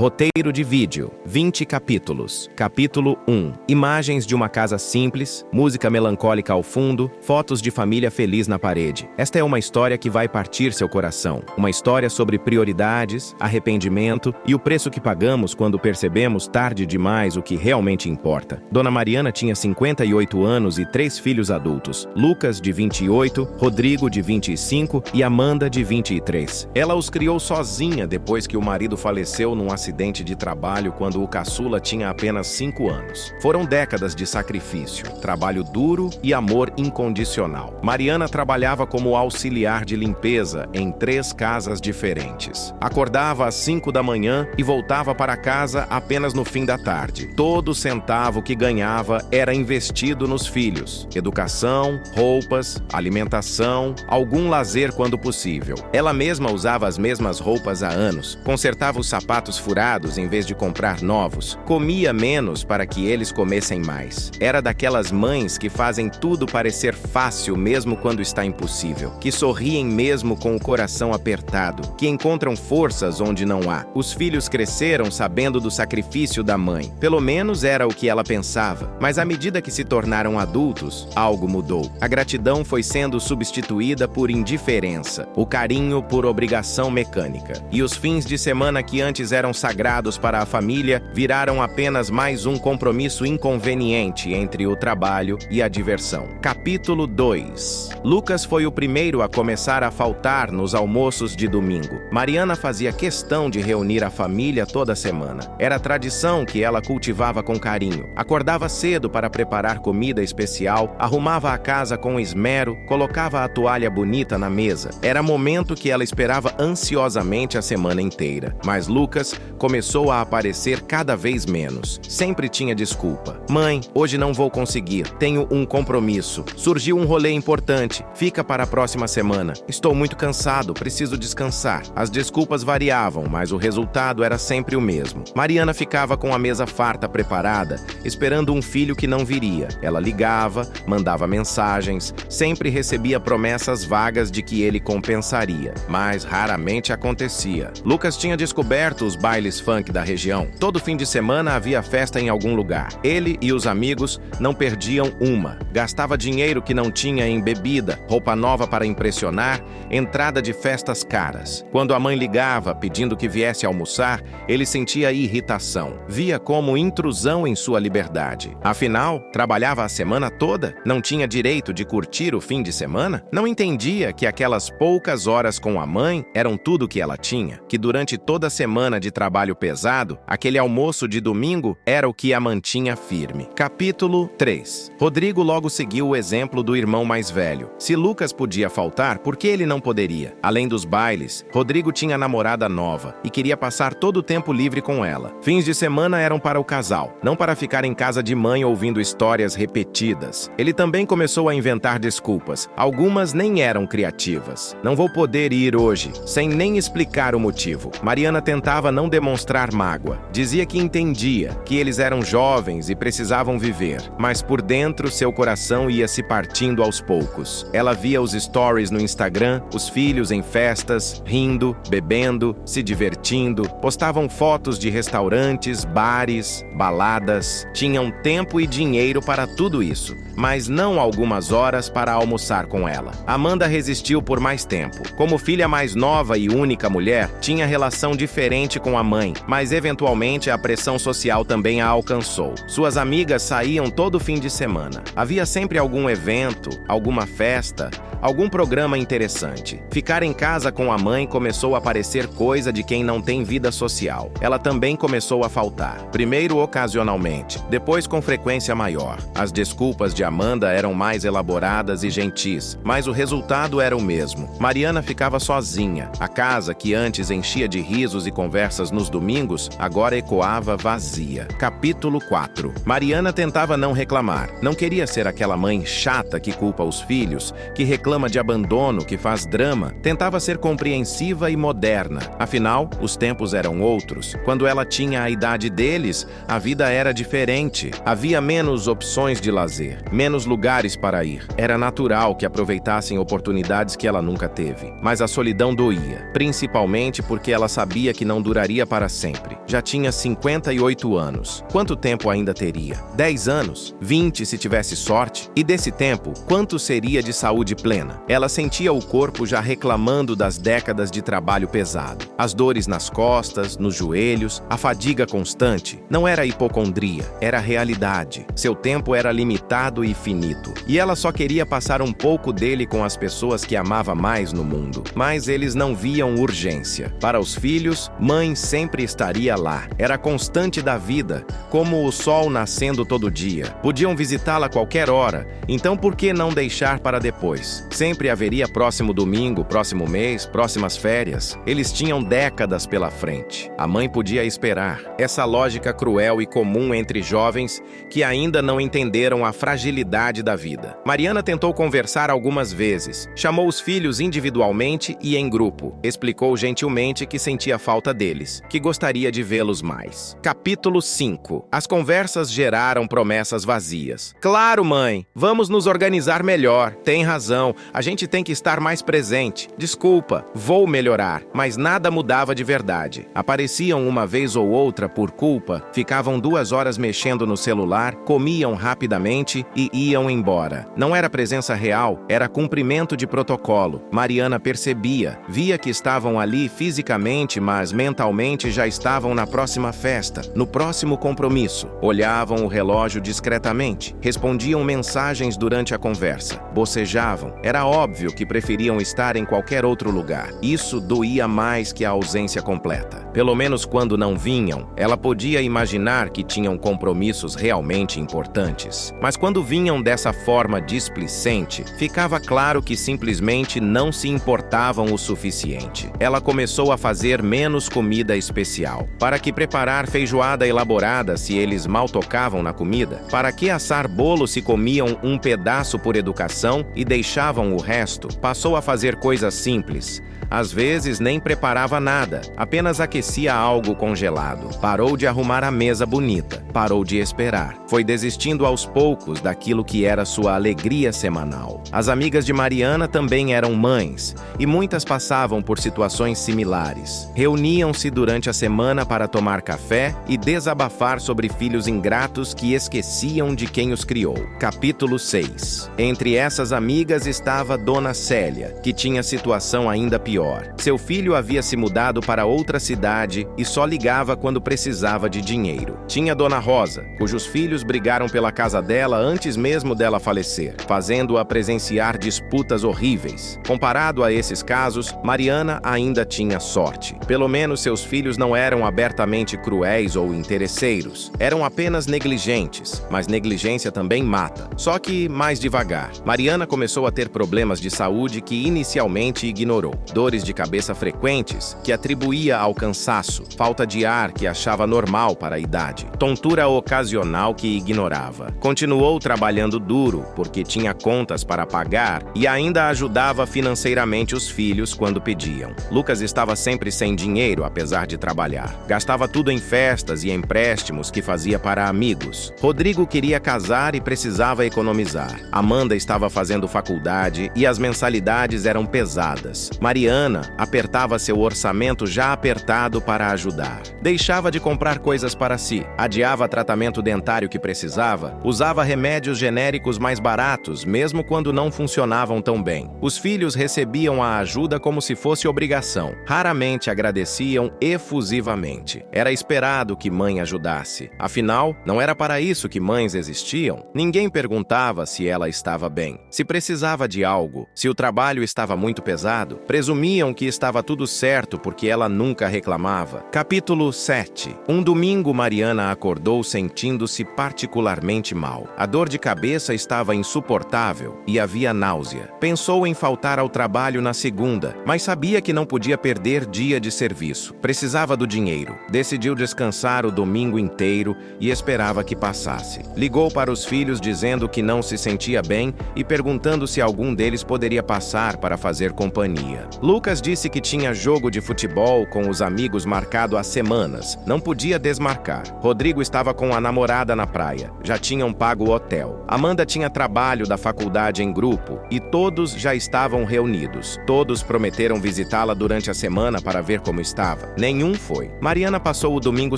Roteiro de vídeo, 20 capítulos. Capítulo 1. Imagens de uma casa simples, música melancólica ao fundo, fotos de família feliz na parede. Esta é uma história que vai partir seu coração. Uma história sobre prioridades, arrependimento e o preço que pagamos quando percebemos tarde demais o que realmente importa. Dona Mariana tinha 58 anos e 3 filhos adultos. Lucas, de 28, Rodrigo, de 25 e Amanda, de 23. Ela os criou sozinha depois que o marido faleceu num acidente de trabalho quando o caçula tinha apenas 5 anos. Foram décadas de sacrifício, trabalho duro e amor incondicional. Mariana trabalhava como auxiliar de limpeza em 3 casas diferentes. Acordava às 5 da manhã e voltava para casa apenas no fim da tarde. Todo centavo que ganhava era investido nos filhos. Educação, roupas, alimentação, algum lazer quando possível. Ela mesma usava as mesmas roupas há anos, consertava os sapatos furados em vez de comprar novos, comia menos para que eles comessem mais. Era daquelas mães que fazem tudo parecer fácil mesmo quando está impossível, que sorriem mesmo com o coração apertado, que encontram forças onde não há. Os filhos cresceram sabendo do sacrifício da mãe. Pelo menos era o que ela pensava. Mas à medida que se tornaram adultos, algo mudou. A gratidão foi sendo substituída por indiferença, o carinho por obrigação mecânica. E os fins de semana que antes eram sagrados para a família viraram apenas mais um compromisso inconveniente entre o trabalho e a diversão. Capítulo 2. Lucas foi o primeiro a começar a faltar nos almoços de domingo. Mariana fazia questão de reunir a família toda semana. Era tradição que ela cultivava com carinho. Acordava cedo para preparar comida especial, arrumava a casa com esmero, colocava a toalha bonita na mesa. Era momento que ela esperava ansiosamente a semana inteira. Mas Lucas começou a aparecer cada vez menos. Sempre tinha desculpa. Mãe, hoje não vou conseguir. Tenho um compromisso. Surgiu um rolê importante. Fica para a próxima semana. Estou muito cansado, preciso descansar. As desculpas variavam, mas o resultado era sempre o mesmo. Mariana ficava com a mesa farta preparada, esperando um filho que não viria. Ela ligava, mandava mensagens, sempre recebia promessas vagas de que ele compensaria, mas raramente acontecia. Lucas tinha descoberto os bailes funk da região. Todo fim de semana havia festa em algum lugar. Ele e os amigos não perdiam uma. Gastava dinheiro que não tinha em bebida, roupa nova para impressionar, entrada de festas caras. Quando a mãe ligava pedindo que viesse almoçar, ele sentia irritação. Via como intrusão em sua liberdade. Afinal, trabalhava a semana toda? Não tinha direito de curtir o fim de semana? Não entendia que aquelas poucas horas com a mãe eram tudo que ela tinha? Que durante toda a semana de trabalho pesado, aquele almoço de domingo era o que a mantinha firme. Capítulo 3. Rodrigo logo seguiu o exemplo do irmão mais velho. Se Lucas podia faltar, por que ele não poderia? Além dos bailes, Rodrigo tinha namorada nova e queria passar todo o tempo livre com ela. Fins de semana eram para o casal, não para ficar em casa de mãe ouvindo histórias repetidas. Ele também começou a inventar desculpas. Algumas nem eram criativas. Não vou poder ir hoje, sem nem explicar o motivo. Mariana tentava não demonstrar mágoa. Dizia que entendia, que eles eram jovens e precisavam viver. Mas por dentro, seu coração ia se partindo aos poucos. Ela via os stories no Instagram, os filhos em festas, rindo, bebendo, se divertindo. Postavam fotos de restaurantes, bares, baladas. Tinham tempo e dinheiro para tudo isso, mas não algumas horas para almoçar com ela. Amanda resistiu por mais tempo. Como filha mais nova e única mulher, tinha relação diferente com a mãe, mas eventualmente a pressão social também a alcançou. Suas amigas saíam todo fim de semana. Havia sempre algum evento, alguma festa, algum programa interessante. Ficar em casa com a mãe começou a parecer coisa de quem não tem vida social. Ela também começou a faltar. Primeiro ocasionalmente, depois com frequência maior. As desculpas de Amanda eram mais elaboradas e gentis, mas o resultado era o mesmo. Mariana ficava sozinha. A casa, que antes enchia de risos e conversas nos domingos, agora ecoava vazia. Capítulo 4. Mariana tentava não reclamar. Não queria ser aquela mãe chata que culpa os filhos, que reclama reclama de abandono, que faz drama, tentava ser compreensiva e moderna. Afinal, os tempos eram outros. Quando ela tinha a idade deles, a vida era diferente. Havia menos opções de lazer, menos lugares para ir. Era natural que aproveitassem oportunidades que ela nunca teve. Mas a solidão doía, principalmente porque ela sabia que não duraria para sempre. Já tinha 58 anos. Quanto tempo ainda teria? 10 anos? 20 se tivesse sorte? E desse tempo, quanto seria de saúde plena? Ela sentia o corpo já reclamando das décadas de trabalho pesado. As dores nas costas, nos joelhos, a fadiga constante. Não era hipocondria, era realidade. Seu tempo era limitado e finito. E ela só queria passar um pouco dele com as pessoas que amava mais no mundo. Mas eles não viam urgência. Para os filhos, mãe sempre estaria lá. Era constante da vida, como o sol nascendo todo dia. Podiam visitá-la a qualquer hora, então por que não deixar para depois? Sempre haveria próximo domingo, próximo mês, próximas férias. Eles tinham décadas pela frente. A mãe podia esperar. Essa lógica cruel e comum entre jovens que ainda não entenderam a fragilidade da vida. Mariana tentou conversar algumas vezes. Chamou os filhos individualmente e em grupo. Explicou gentilmente que sentia falta deles, que gostaria de vê-los mais. Capítulo 5. As conversas geraram promessas vazias. Claro, mãe, vamos nos organizar melhor. Tem razão, a gente tem que estar mais presente. Desculpa, vou melhorar. Mas nada mudava de verdade. Apareciam uma vez ou outra por culpa, ficavam 2 horas mexendo no celular, comiam rapidamente e iam embora. Não era presença real, era cumprimento de protocolo. Mariana percebia, via que estavam ali fisicamente, mas mentalmente já estavam na próxima festa, no próximo compromisso. Olhavam o relógio discretamente, respondiam mensagens durante a conversa, bocejavam. Era óbvio que preferiam estar em qualquer outro lugar. Isso doía mais que a ausência completa. Pelo menos quando não vinham, ela podia imaginar que tinham compromissos realmente importantes. Mas quando vinham dessa forma displicente, ficava claro que simplesmente não se importavam o suficiente. Ela começou a fazer menos comida especial. Para que preparar feijoada elaborada se eles mal tocavam na comida? Para que assar bolo se comiam um pedaço por educação e deixavam o resto? Passou a fazer coisas simples. Às vezes nem preparava nada, apenas aquecia algo congelado. Parou de arrumar a mesa bonita, parou de esperar. Foi desistindo aos poucos daquilo que era sua alegria semanal. As amigas de Mariana também eram mães, e muitas passavam por situações similares. Reuniam-se durante a semana para tomar café e desabafar sobre filhos ingratos que esqueciam de quem os criou. Capítulo 6. Entre essas amigas estava Dona Célia, que tinha situação ainda pior. Seu filho havia se mudado para outra cidade e só ligava quando precisava de dinheiro. Tinha Dona Rosa, cujos filhos brigaram pela casa dela antes mesmo dela falecer, fazendo-a presenciar disputas horríveis. Comparado a esses casos, Mariana ainda tinha sorte. Pelo menos seus filhos não eram abertamente cruéis ou interesseiros. Eram apenas negligentes, mas negligência também mata. Só que mais devagar. Mariana começou a ter problemas de saúde que inicialmente ignorou. Dores de cabeça frequentes, que atribuía ao cansaço, falta de ar que achava normal para a idade, tontura ocasional que ignorava. Continuou trabalhando duro, porque tinha contas para pagar e ainda ajudava financeiramente os filhos quando pediam. Lucas estava sempre sem dinheiro, apesar de trabalhar. Gastava tudo em festas e empréstimos que fazia para amigos. Rodrigo queria casar e precisava economizar. Amanda estava fazendo faculdade e as mensalidades eram pesadas. Mariana apertava seu orçamento já apertado para ajudar. Deixava de comprar coisas para si, adiava tratamento dentário que precisava, usava remédios genéricos mais baratos, mesmo quando não funcionavam tão bem. Os filhos recebiam a ajuda como se fosse obrigação. Raramente agradeciam efusivamente. Era esperado que mãe ajudasse. Afinal, não era para isso que mães existiam. Ninguém perguntava se ela estava bem, se precisava de algo, se o trabalho estava muito pesado. Presumiam que estava tudo certo porque ela nunca reclamava. Capítulo 7. Um domingo, Mariana acordou sentindo-se particularmente mal. A dor de cabeça estava insuportável e havia náusea. Pensou em faltar ao trabalho na segunda, mas sabia que não podia perder dia de serviço. Precisava do dinheiro. Decidiu descansar o domingo inteiro e esperava que passasse. Ligou para os filhos dizendo que não se sentia bem e perguntando se algum algum deles poderia passar para fazer companhia. Lucas disse que tinha jogo de futebol com os amigos marcado há semanas, não podia desmarcar. Rodrigo estava com a namorada na praia, já tinham pago o hotel. Amanda tinha trabalho da faculdade em grupo e todos já estavam reunidos. Todos prometeram visitá-la durante a semana para ver como estava. Nenhum foi. Mariana passou o domingo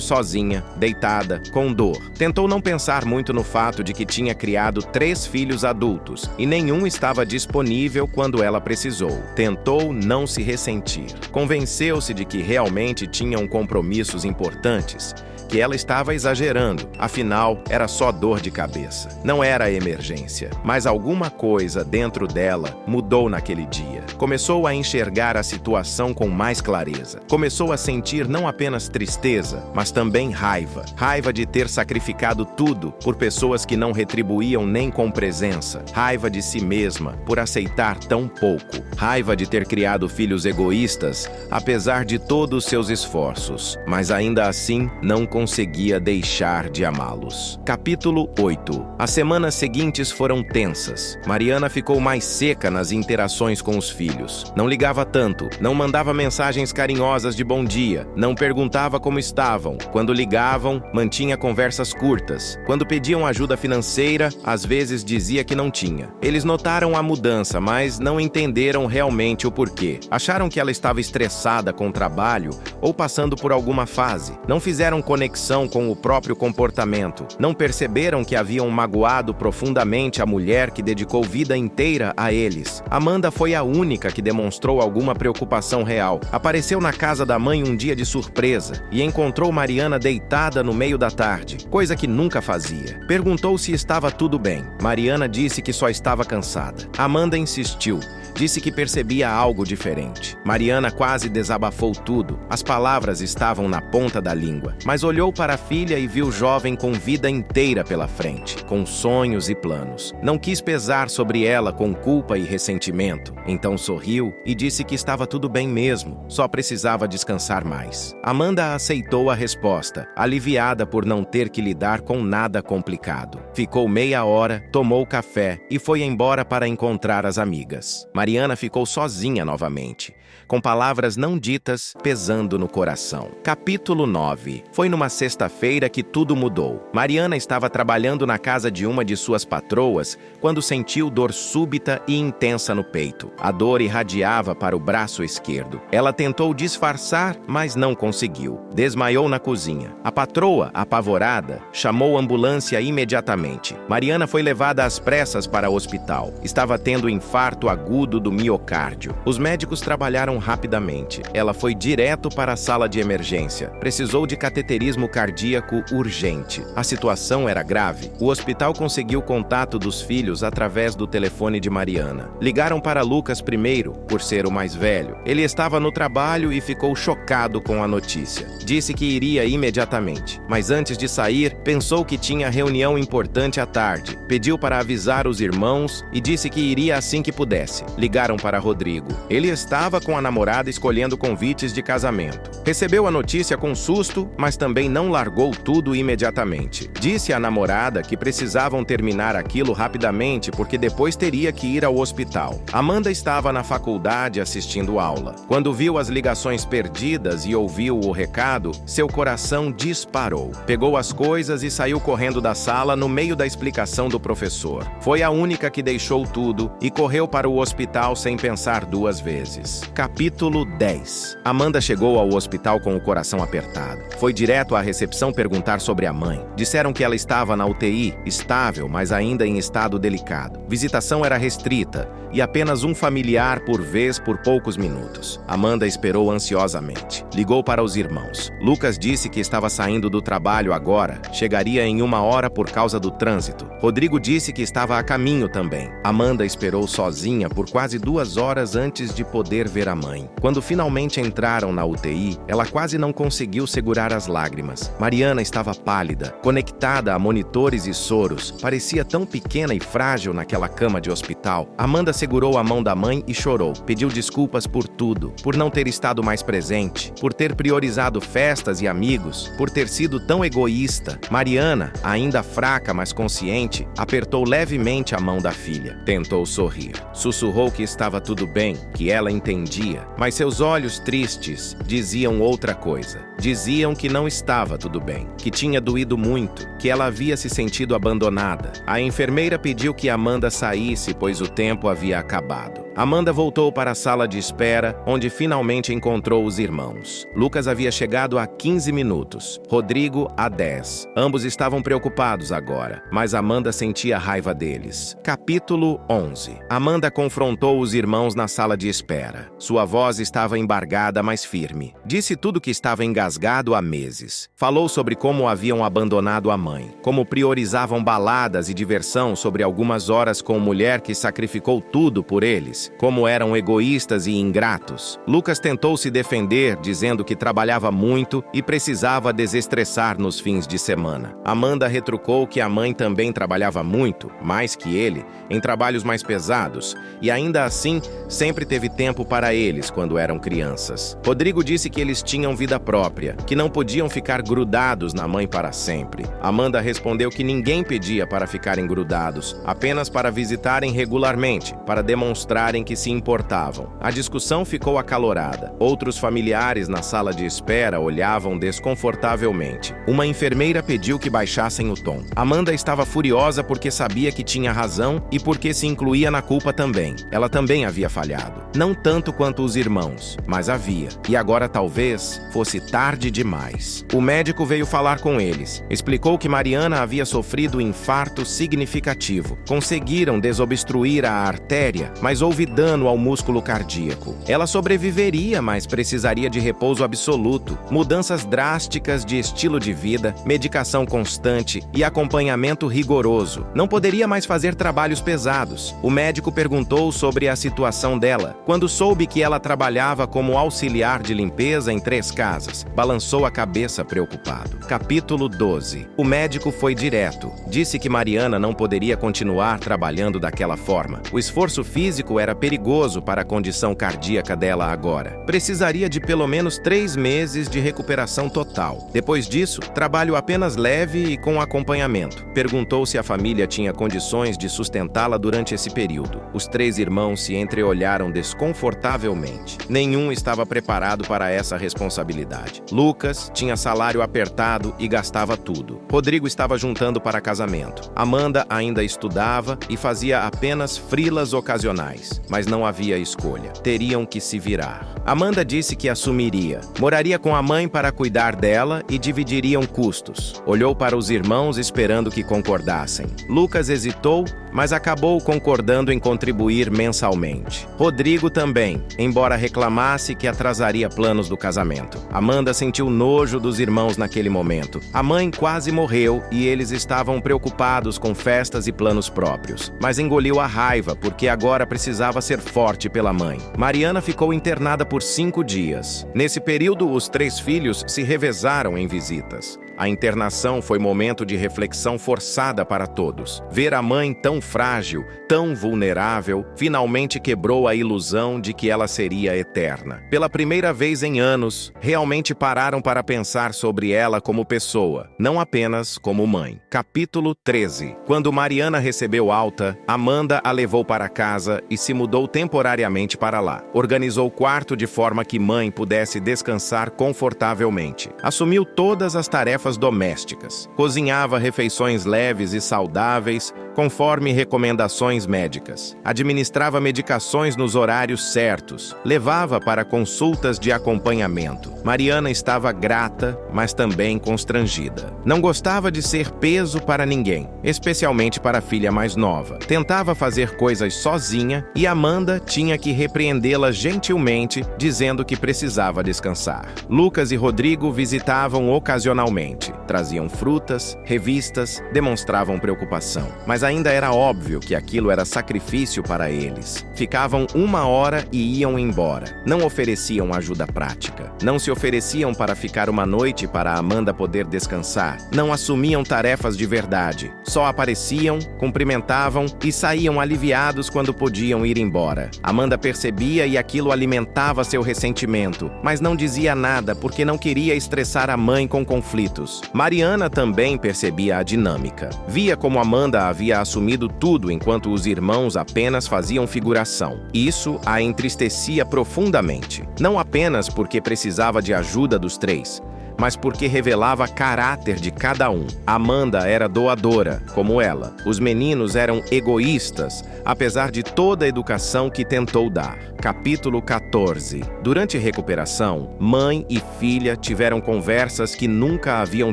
sozinha, deitada, com dor. Tentou não pensar muito no fato de que tinha criado 3 filhos adultos e nenhum estava disponível quando ela precisou. Tentou não se ressentir. Convenceu-se de que realmente tinham compromissos importantes, que ela estava exagerando, afinal, era só dor de cabeça. Não era emergência, mas alguma coisa dentro dela mudou naquele dia. Começou a enxergar a situação com mais clareza. Começou a sentir não apenas tristeza, mas também raiva. Raiva de ter sacrificado tudo por pessoas que não retribuíam nem com presença. Raiva de si mesma por aceitar tão pouco. Raiva de ter criado filhos egoístas, apesar de todos seus esforços, mas ainda assim não conseguia deixar de amá-los. Capítulo 8. As semanas seguintes foram tensas. Mariana ficou mais seca nas interações com os filhos. Não ligava tanto, não mandava mensagens carinhosas de bom dia, não perguntava como estavam. Quando ligavam, mantinha conversas curtas. Quando pediam ajuda financeira, às vezes dizia que não tinha. Eles notaram a mudança, mas não entenderam realmente o porquê. Acharam que ela estava estressada com o trabalho ou passando por alguma fase. Não fizeram conexão com o próprio comportamento. Não perceberam que haviam magoado profundamente a mulher que dedicou vida inteira a eles. Amanda foi a única que demonstrou alguma preocupação real. Apareceu na casa da mãe um dia de surpresa e encontrou Mariana deitada no meio da tarde, coisa que nunca fazia. Perguntou se estava tudo bem. Mariana disse que só estava cansada. Amanda insistiu. Disse que percebia algo diferente. Mariana quase desabafou tudo. As palavras estavam na ponta da língua, mas olhou para a filha e viu o jovem com vida inteira pela frente, com sonhos e planos. Não quis pesar sobre ela com culpa e ressentimento. Então sorriu e disse que estava tudo bem mesmo, só precisava descansar mais. Amanda aceitou a resposta, aliviada por não ter que lidar com nada complicado. Ficou meia hora, tomou café e foi embora para encontrar as amigas. Mariana ficou sozinha novamente, com palavras não ditas pesando no coração. Capítulo 9. Foi numa sexta-feira que tudo mudou. Mariana estava trabalhando na casa de uma de suas patroas quando sentiu dor súbita e intensa no peito. A dor irradiava para o braço esquerdo. Ela tentou disfarçar, mas não conseguiu. Desmaiou na cozinha. A patroa, apavorada, chamou a ambulância imediatamente. Mariana foi levada às pressas para o hospital. Estava tendo infarto agudo do miocárdio. Os médicos trabalharam rapidamente. Ela foi direto para a sala de emergência. Precisou de cateterismo cardíaco urgente. A situação era grave. O hospital conseguiu contato dos filhos através do telefone de Mariana. Ligaram para Lucas primeiro, por ser o mais velho. Ele estava no trabalho e ficou chocado com a notícia. Disse que iria imediatamente, mas antes de sair, pensou que tinha reunião importante à tarde. Pediu para avisar os irmãos e disse que iria assim que pudesse. Ligaram para Rodrigo. Ele estava com a namorada escolhendo convites de casamento. Recebeu a notícia com susto, mas também não largou tudo imediatamente. Disse à namorada que precisavam terminar aquilo rapidamente porque depois teria que ir ao hospital. Amanda estava na faculdade assistindo aula. Quando viu as ligações perdidas e ouviu o recado, seu coração disparou. Pegou as coisas e saiu correndo da sala no meio da explicação do professor. Foi a única que deixou tudo e correu para o hospital sem pensar 2 vezes. Capítulo 10. Amanda chegou ao hospital com o coração apertado. Foi direto à recepção perguntar sobre a mãe. Disseram que ela estava na UTI, estável, mas ainda em estado delicado. Visitação era restrita e apenas um familiar por vez por poucos minutos. Amanda esperou ansiosamente. Ligou para os irmãos. Lucas disse que estava saindo do trabalho agora. Chegaria em 1 hora por causa do trânsito. Rodrigo disse que estava a caminho também. Amanda esperou sozinha por quase 2 horas antes de poder ver a mãe. Quando finalmente entraram na UTI, ela quase não conseguiu segurar as lágrimas. lágrimas. Mariana estava pálida, conectada a monitores e soros. Parecia tão pequena e frágil naquela cama de hospital. Amanda segurou a mão da mãe e chorou. Pediu desculpas por tudo, por não ter estado mais presente, por ter priorizado festas e amigos, por ter sido tão egoísta. Mariana, ainda fraca, mas consciente, apertou levemente a mão da filha. Tentou sorrir. Sussurrou que estava tudo bem, que ela entendia, mas seus olhos tristes diziam outra coisa. Diziam que não estava tudo bem, que tinha doído muito, que ela havia se sentido abandonada. A enfermeira pediu que Amanda saísse, pois o tempo havia acabado. Amanda voltou para a sala de espera, onde finalmente encontrou os irmãos. Lucas havia chegado há 15 minutos, Rodrigo há 10. Ambos estavam preocupados agora, mas Amanda sentia raiva deles. Capítulo 11. Amanda confrontou os irmãos na sala de espera. Sua voz estava embargada, mas firme. Disse tudo que estava engasgado há meses. Falou sobre como haviam abandonado a mãe, como priorizavam baladas e diversão sobre algumas horas com mulher que sacrificou tudo por eles, como eram egoístas e ingratos. Lucas tentou se defender, dizendo que trabalhava muito e precisava desestressar nos fins de semana. Amanda retrucou que a mãe também trabalhava muito, mais que ele, em trabalhos mais pesados, e ainda assim sempre teve tempo para eles quando eram crianças. Rodrigo disse que eles tinham vida própria, que não podiam ficar grudados na mãe para sempre. Amanda respondeu que ninguém pedia para ficarem grudados, apenas para visitarem regularmente, para demonstrarem que se importavam. A discussão ficou acalorada. Outros familiares na sala de espera olhavam desconfortavelmente. Uma enfermeira pediu que baixassem o tom. Amanda estava furiosa porque sabia que tinha razão e porque se incluía na culpa também. Ela também havia falhado. Não tanto quanto os irmãos, mas havia. E agora talvez fosse tarde demais. O médico veio falar com eles. Explicou que Mariana havia sofrido um infarto significativo. Conseguiram desobstruir a artéria, mas houve dano ao músculo cardíaco. Ela sobreviveria, mas precisaria de repouso absoluto, mudanças drásticas de estilo de vida, medicação constante e acompanhamento rigoroso. Não poderia mais fazer trabalhos pesados. O médico perguntou sobre a situação dela. Quando soube que ela trabalhava como auxiliar de limpeza em 3 casas, balançou a cabeça preocupado. Capítulo 12. O médico foi direto. Disse que Mariana não poderia continuar trabalhando daquela forma. O esforço físico era perigoso para a condição cardíaca dela agora. Precisaria de pelo menos 3 meses de recuperação total. Depois disso, trabalho apenas leve e com acompanhamento. Perguntou se a família tinha condições de sustentá-la durante esse período. Os 3 irmãos se entreolharam desconfortavelmente. Nenhum estava preparado para essa responsabilidade. Lucas tinha salário apertado e gastava tudo. Rodrigo estava juntando para casamento. Amanda ainda estudava e fazia apenas freelas ocasionais, mas não havia escolha. Teriam que se virar. Amanda disse que assumiria. Moraria com a mãe para cuidar dela e dividiriam custos. Olhou para os irmãos esperando que concordassem. Lucas hesitou, mas acabou concordando em contribuir mensalmente. Rodrigo também, embora reclamasse que atrasaria planos do casamento. Amanda sentiu nojo dos irmãos naquele momento. A mãe quase morreu e eles estavam preocupados com festas e planos próprios. Mas engoliu a raiva porque agora precisava ser forte pela mãe. Mariana ficou internada por 5 dias. Nesse período, os 3 filhos se revezaram em visitas. A internação foi momento de reflexão forçada para todos. Ver a mãe tão frágil, tão vulnerável, finalmente quebrou a ilusão de que ela seria eterna. Pela primeira vez em anos, realmente pararam para pensar sobre ela como pessoa, não apenas como mãe. Capítulo 13. Quando Mariana recebeu alta, Amanda a levou para casa e se mudou temporariamente para lá. Organizou o quarto de forma que mãe pudesse descansar confortavelmente. Assumiu todas as tarefas domésticas. Cozinhava refeições leves e saudáveis, conforme recomendações médicas. Administrava medicações nos horários certos. Levava para consultas de acompanhamento. Mariana estava grata, mas também constrangida. Não gostava de ser peso para ninguém, especialmente para a filha mais nova. Tentava fazer coisas sozinha e Amanda tinha que repreendê-la gentilmente, dizendo que precisava descansar. Lucas e Rodrigo visitavam ocasionalmente. Traziam frutas, revistas, demonstravam preocupação. Mas mas ainda era óbvio que aquilo era sacrifício para eles. Ficavam 1 hora e iam embora. Não ofereciam ajuda prática. Não se ofereciam para ficar uma noite para Amanda poder descansar. Não assumiam tarefas de verdade. Só apareciam, cumprimentavam e saíam aliviados quando podiam ir embora. Amanda percebia e aquilo alimentava seu ressentimento, mas não dizia nada porque não queria estressar a mãe com conflitos. Mariana também percebia a dinâmica. Via como Amanda havia assumido tudo enquanto os irmãos apenas faziam figuração. Isso a entristecia profundamente. Não apenas porque precisava de ajuda dos três, mas porque revelava caráter de cada um. Amanda era doadora, como ela. Os meninos eram egoístas, apesar de toda a educação que tentou dar. Capítulo 14. Durante a recuperação, mãe e filha tiveram conversas que nunca haviam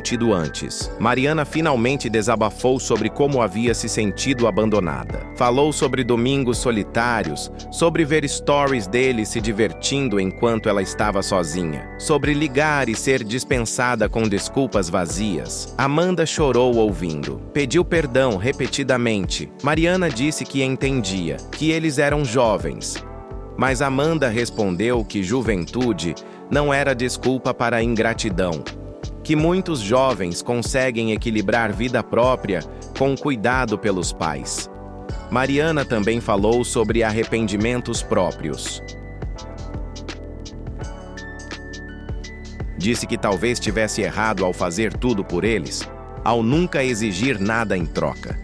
tido antes. Mariana finalmente desabafou sobre como havia se sentido abandonada. Falou sobre domingos solitários, sobre ver stories dele se divertindo enquanto ela estava sozinha, sobre ligar e ser dispensada com desculpas vazias. Amanda chorou ouvindo. Pediu perdão repetidamente. Mariana disse que entendia, que eles eram jovens. Mas Amanda respondeu que juventude não era desculpa para a ingratidão, que muitos jovens conseguem equilibrar vida própria com cuidado pelos pais. Mariana também falou sobre arrependimentos próprios. Disse que talvez tivesse errado ao fazer tudo por eles, ao nunca exigir nada em troca.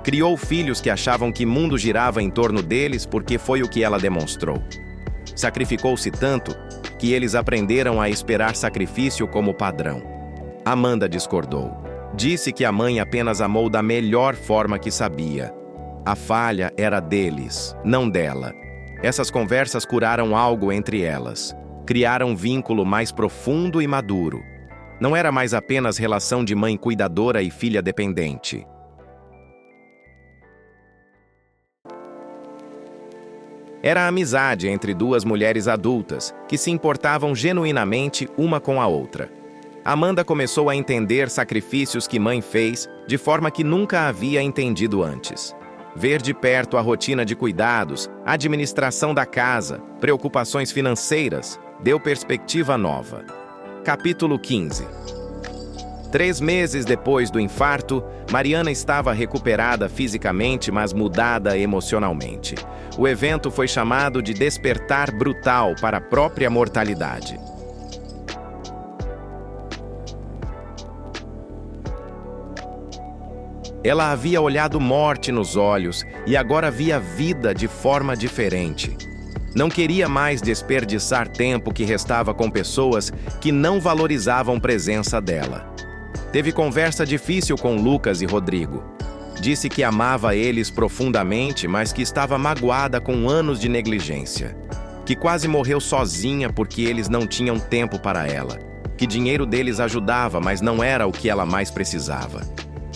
Criou filhos que achavam que o mundo girava em torno deles porque foi o que ela demonstrou. Sacrificou-se tanto que eles aprenderam a esperar sacrifício como padrão. Amanda discordou. Disse que a mãe apenas amou da melhor forma que sabia. A falha era deles, não dela. Essas conversas curaram algo entre elas. Criaram um vínculo mais profundo e maduro. Não era mais apenas relação de mãe cuidadora e filha dependente. Era a amizade entre duas mulheres adultas, que se importavam genuinamente uma com a outra. Amanda começou a entender sacrifícios que mãe fez de forma que nunca havia entendido antes. Ver de perto a rotina de cuidados, administração da casa, preocupações financeiras, deu perspectiva nova. Capítulo 15. 3 meses depois do infarto, Mariana estava recuperada fisicamente, mas mudada emocionalmente. O evento foi chamado de despertar brutal para a própria mortalidade. Ela havia olhado morte nos olhos e agora via vida de forma diferente. Não queria mais desperdiçar tempo que restava com pessoas que não valorizavam a presença dela. Teve conversa difícil com Lucas e Rodrigo. Disse que amava eles profundamente, mas que estava magoada com anos de negligência. Que quase morreu sozinha porque eles não tinham tempo para ela. Que dinheiro deles ajudava, mas não era o que ela mais precisava.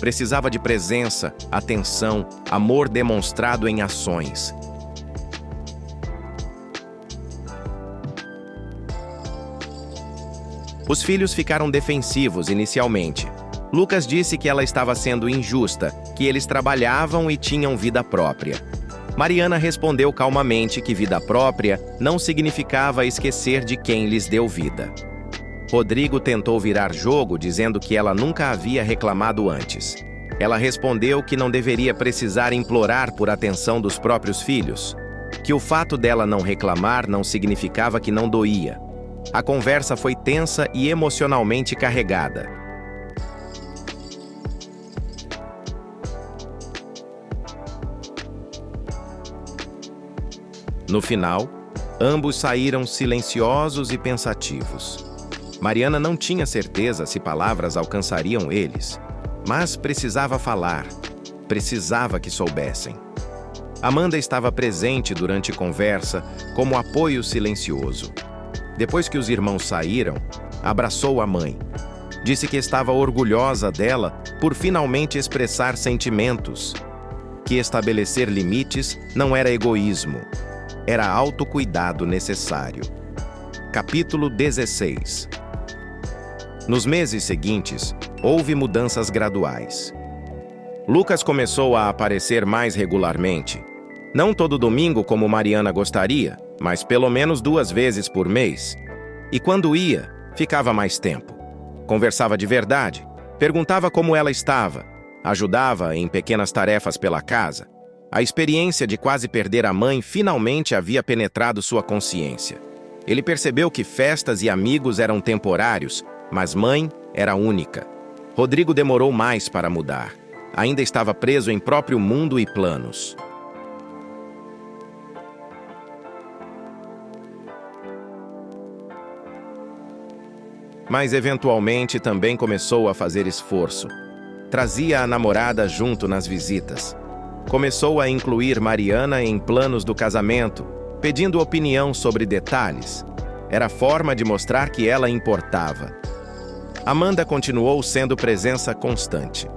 Precisava de presença, atenção, amor demonstrado em ações. Os filhos ficaram defensivos inicialmente. Lucas disse que ela estava sendo injusta, que eles trabalhavam e tinham vida própria. Mariana respondeu calmamente que vida própria não significava esquecer de quem lhes deu vida. Rodrigo tentou virar jogo, dizendo que ela nunca havia reclamado antes. Ela respondeu que não deveria precisar implorar por atenção dos próprios filhos, que o fato dela não reclamar não significava que não doía. A conversa foi tensa e emocionalmente carregada. No final, ambos saíram silenciosos e pensativos. Mariana não tinha certeza se palavras alcançariam eles, mas precisava falar, precisava que soubessem. Amanda estava presente durante a conversa como apoio silencioso. Depois que os irmãos saíram, abraçou a mãe. Disse que estava orgulhosa dela por finalmente expressar sentimentos, que estabelecer limites não era egoísmo, era autocuidado necessário. Capítulo 16. Nos meses seguintes, houve mudanças graduais. Lucas começou a aparecer mais regularmente. Não todo domingo como Mariana gostaria, mas pelo menos 2 vezes por mês. E quando ia, ficava mais tempo. Conversava de verdade, perguntava como ela estava, ajudava em pequenas tarefas pela casa. A experiência de quase perder a mãe finalmente havia penetrado sua consciência. Ele percebeu que festas e amigos eram temporários, mas mãe era única. Rodrigo demorou mais para mudar. Ainda estava preso em próprio mundo e planos. Mas eventualmente também começou a fazer esforço. Trazia a namorada junto nas visitas. Começou a incluir Mariana em planos do casamento, pedindo opinião sobre detalhes. Era forma de mostrar que ela importava. Amanda continuou sendo presença constante.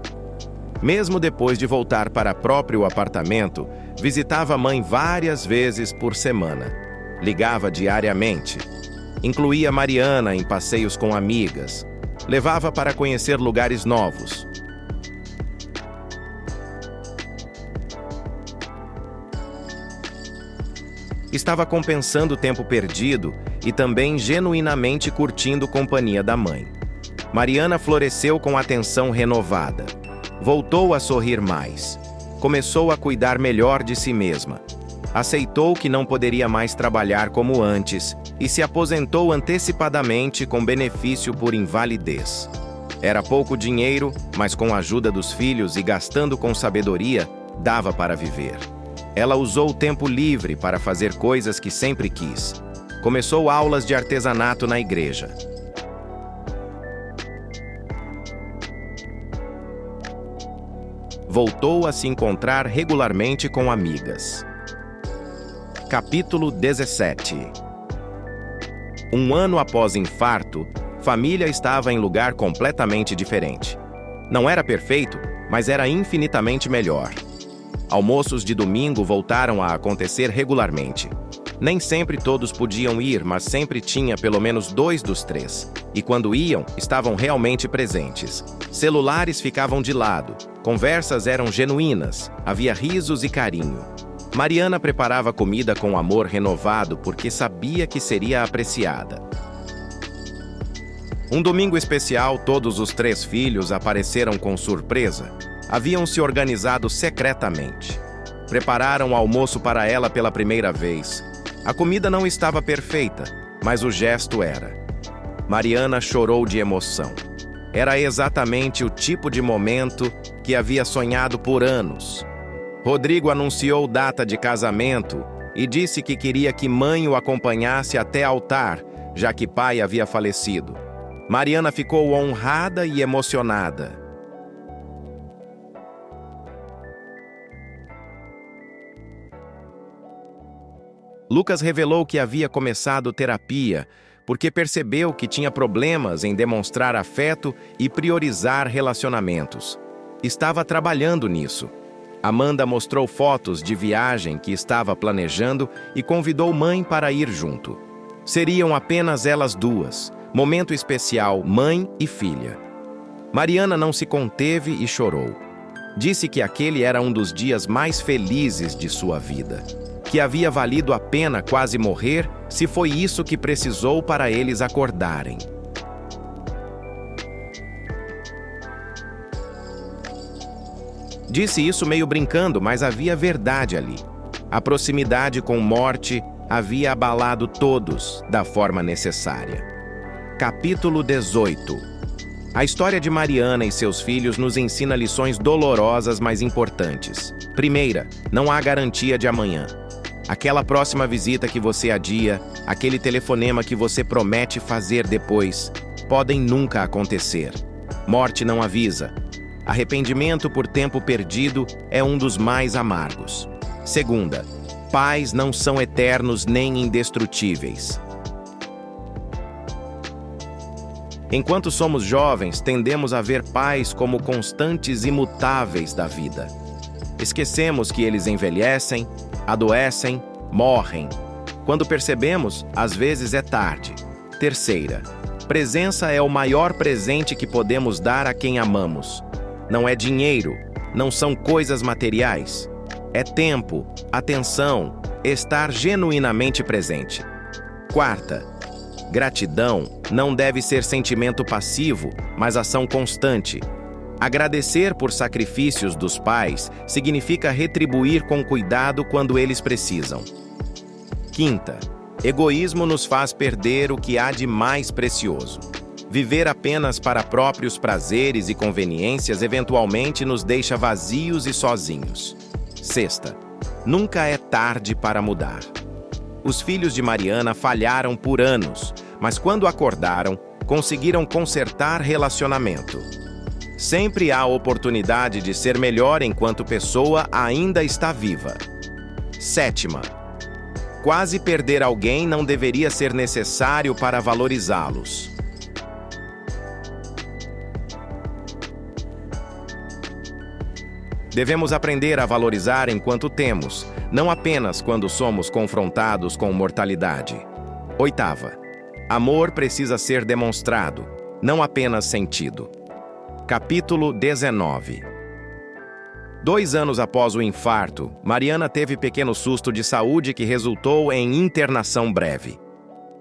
Mesmo depois de voltar para próprio apartamento, visitava a mãe várias vezes por semana. Ligava diariamente. Incluía Mariana em passeios com amigas. Levava para conhecer lugares novos. Estava compensando o tempo perdido e também genuinamente curtindo companhia da mãe. Mariana floresceu com atenção renovada. Voltou a sorrir mais. Começou a cuidar melhor de si mesma. Aceitou que não poderia mais trabalhar como antes e se aposentou antecipadamente com benefício por invalidez. Era pouco dinheiro, mas com a ajuda dos filhos e gastando com sabedoria, dava para viver. Ela usou o tempo livre para fazer coisas que sempre quis. Começou aulas de artesanato na igreja. Voltou a se encontrar regularmente com amigas. Capítulo 17. Um ano após infarto, família estava em lugar completamente diferente. Não era perfeito, mas era infinitamente melhor. Almoços de domingo voltaram a acontecer regularmente. Nem sempre todos podiam ir, mas sempre tinha pelo menos 2 dos 3. E quando iam, estavam realmente presentes. Celulares ficavam de lado. Conversas eram genuínas. Havia risos e carinho. Mariana preparava comida com amor renovado porque sabia que seria apreciada. Um domingo especial, todos os 3 filhos apareceram com surpresa. Haviam se organizado secretamente. Prepararam o almoço para ela pela primeira vez. A comida não estava perfeita, mas o gesto era. Mariana chorou de emoção. Era exatamente o tipo de momento que havia sonhado por anos. Rodrigo anunciou data de casamento e disse que queria que mãe o acompanhasse até altar, já que pai havia falecido. Mariana ficou honrada e emocionada. Lucas revelou que havia começado terapia porque percebeu que tinha problemas em demonstrar afeto e priorizar relacionamentos. Estava trabalhando nisso. Amanda mostrou fotos de viagem que estava planejando e convidou mãe para ir junto. Seriam apenas elas 2, momento especial, mãe e filha. Mariana não se conteve e chorou. Disse que aquele era um dos dias mais felizes de sua vida. Que havia valido a pena quase morrer se foi isso que precisou para eles acordarem. Disse isso meio brincando, mas havia verdade ali. A proximidade com morte havia abalado todos da forma necessária. Capítulo 18. A história de Mariana e seus filhos nos ensina lições dolorosas, mas importantes. Primeira, não há garantia de amanhã. Aquela próxima visita que você adia, aquele telefonema que você promete fazer depois, podem nunca acontecer. Morte não avisa. Arrependimento por tempo perdido é um dos mais amargos. Segunda, pais não são eternos nem indestrutíveis. Enquanto somos jovens, tendemos a ver pais como constantes imutáveis da vida. Esquecemos que eles envelhecem, adoecem, morrem. Quando percebemos, às vezes é tarde. Terceira, presença é o maior presente que podemos dar a quem amamos. Não é dinheiro, não são coisas materiais. É tempo, atenção, estar genuinamente presente. Quarta, gratidão não deve ser sentimento passivo, mas ação constante. Agradecer por sacrifícios dos pais significa retribuir com cuidado quando eles precisam. Quinta, egoísmo nos faz perder o que há de mais precioso. Viver apenas para próprios prazeres e conveniências eventualmente nos deixa vazios e sozinhos. Sexta, nunca é tarde para mudar. Os filhos de Mariana falharam por anos, mas quando acordaram, conseguiram consertar relacionamento. Sempre há oportunidade de ser melhor enquanto pessoa ainda está viva. Sétima, quase perder alguém não deveria ser necessário para valorizá-los. Devemos aprender a valorizar enquanto temos, não apenas quando somos confrontados com mortalidade. Oitava, amor precisa ser demonstrado, não apenas sentido. Capítulo 19. 2 anos após o infarto, Mariana teve pequeno susto de saúde que resultou em internação breve.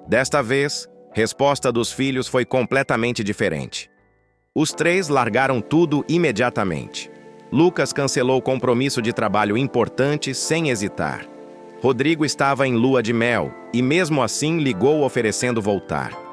Desta vez, resposta dos filhos foi completamente diferente. Os 3 largaram tudo imediatamente. Lucas cancelou compromisso de trabalho importante sem hesitar. Rodrigo estava em lua de mel e, mesmo assim, ligou oferecendo voltar.